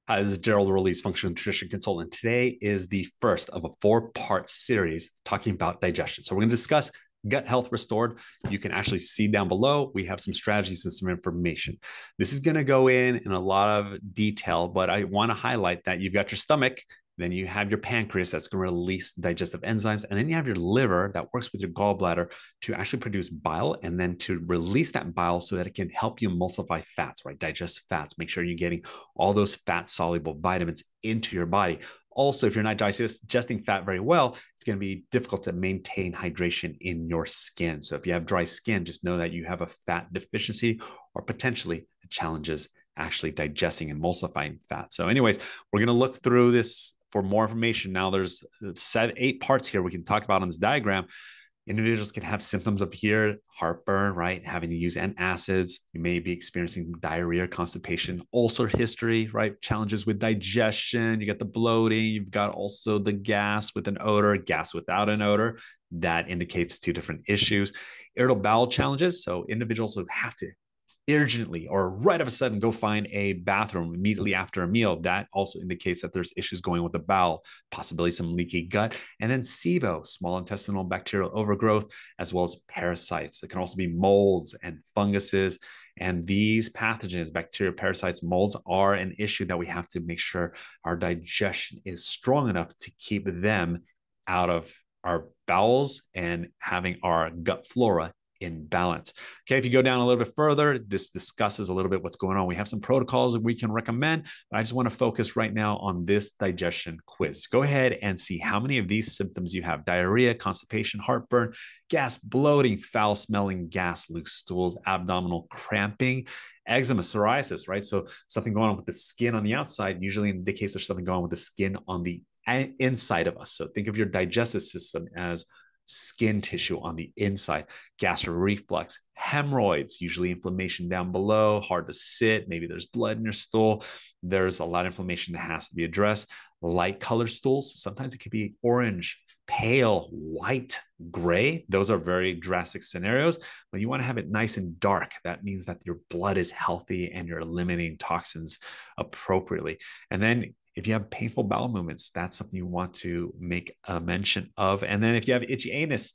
Hi, this is Gerald Release, Functional Nutrition Consultant. Today is the first of a four-part series talking about digestion. So we're going to discuss gut health restored. You can actually see down below, we have some strategies and some information. This is going to go in a lot of detail, but I want to highlight that you've got your stomach, then you have your pancreas that's going to release digestive enzymes, and then you have your liver that works with your gallbladder to actually produce bile and then to release that bile so that it can help you emulsify fats, right? Digest fats. Make sure you're getting all those fat soluble vitamins into your body. Also, if you're not digesting fat very well, it's going to be difficult to maintain hydration in your skin. So if you have dry skin, just know that you have a fat deficiency or potentially challenges actually digesting and emulsifying fat. So anyways, we're going to look through this for more information. Now there's 8 parts here we can talk about on this diagram. Individuals can have symptoms up here, heartburn, right? Having to use antacids. You may be experiencing diarrhea, constipation, ulcer history, right? Challenges with digestion. You got the bloating. You've got also the gas with an odor, gas without an odor. That indicates 2 different issues. Irritable bowel challenges. So individuals who have to urgently or right of a sudden go find a bathroom immediately after a meal. That also indicates that there's issues going with the bowel, possibly some leaky gut. And then SIBO, small intestinal bacterial overgrowth, as well as parasites. There can also be molds and funguses. And these pathogens, bacteria, parasites, molds are an issue that we have to make sure our digestion is strong enough to keep them out of our bowels and having our gut flora in balance. Okay, if you go down a little bit further, this discusses a little bit what's going on. We have some protocols that we can recommend, but I just want to focus right now on this digestion quiz. Go ahead and see how many of these symptoms you have: diarrhea, constipation, heartburn, gas, bloating, foul smelling, gas, loose stools, abdominal cramping, eczema, psoriasis, right? So something going on with the skin on the outside usually indicates there's something going on with the skin on the inside of us. So think of your digestive system as skin tissue on the inside. Gastric reflux, hemorrhoids, usually inflammation down below, hard to sit. Maybe there's blood in your stool. There's a lot of inflammation that has to be addressed. Light colored stools, sometimes it could be orange, pale, white, gray. Those are very drastic scenarios, but you want to have it nice and dark. That means that your blood is healthy and you're eliminating toxins appropriately. And then if you have painful bowel movements, that's something you want to make a mention of. And then if you have itchy anus,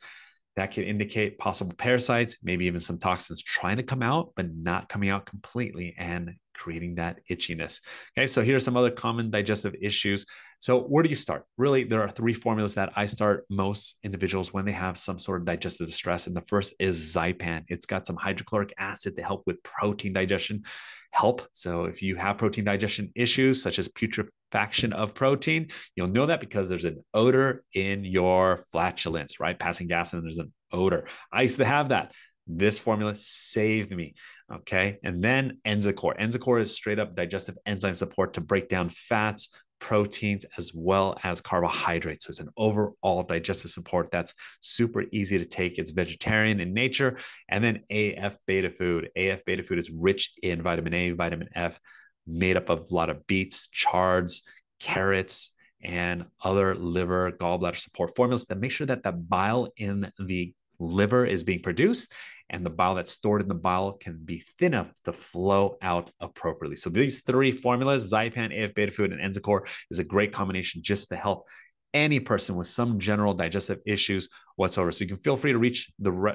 that can indicate possible parasites, maybe even some toxins trying to come out, but not coming out completely and creating that itchiness. Okay, so here are some other common digestive issues. So where do you start? Really, there are 3 formulas that I start most individuals when they have some sort of digestive distress. And the first is Zypan. It's got some hydrochloric acid to help with protein digestion help. So if you have protein digestion issues, such as putrefaction of protein, you'll know that because there's an odor in your flatulence, right? Passing gas and there's an odor. I used to have that. This formula saved me. Okay. And then Cellcore. Cellcore is straight up digestive enzyme support to break down fats, proteins, as well as carbohydrates. So it's an overall digestive support that's super easy to take. It's vegetarian in nature. And then AF beta food. AF beta food is rich in vitamin A, vitamin F, made up of a lot of beets, chards, carrots, and other liver gallbladder support formulas that make sure that the bile in the liver is being produced and the bile that's stored in the bile can be thin enough to flow out appropriately. So these 3 formulas, Zypan, AF beta food, and Cellcore, is a great combination just to help any person with some general digestive issues whatsoever. So you can feel free to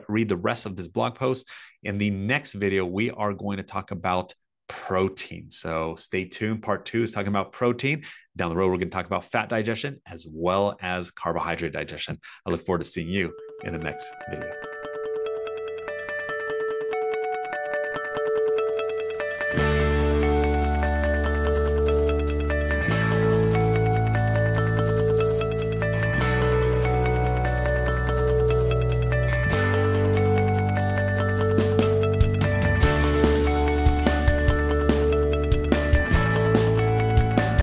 read the rest of this blog post. In the next video, we are going to talk about protein. So stay tuned. Part 2 is talking about protein. Down the road, we're going to talk about fat digestion as well as carbohydrate digestion. I look forward to seeing you in the next video.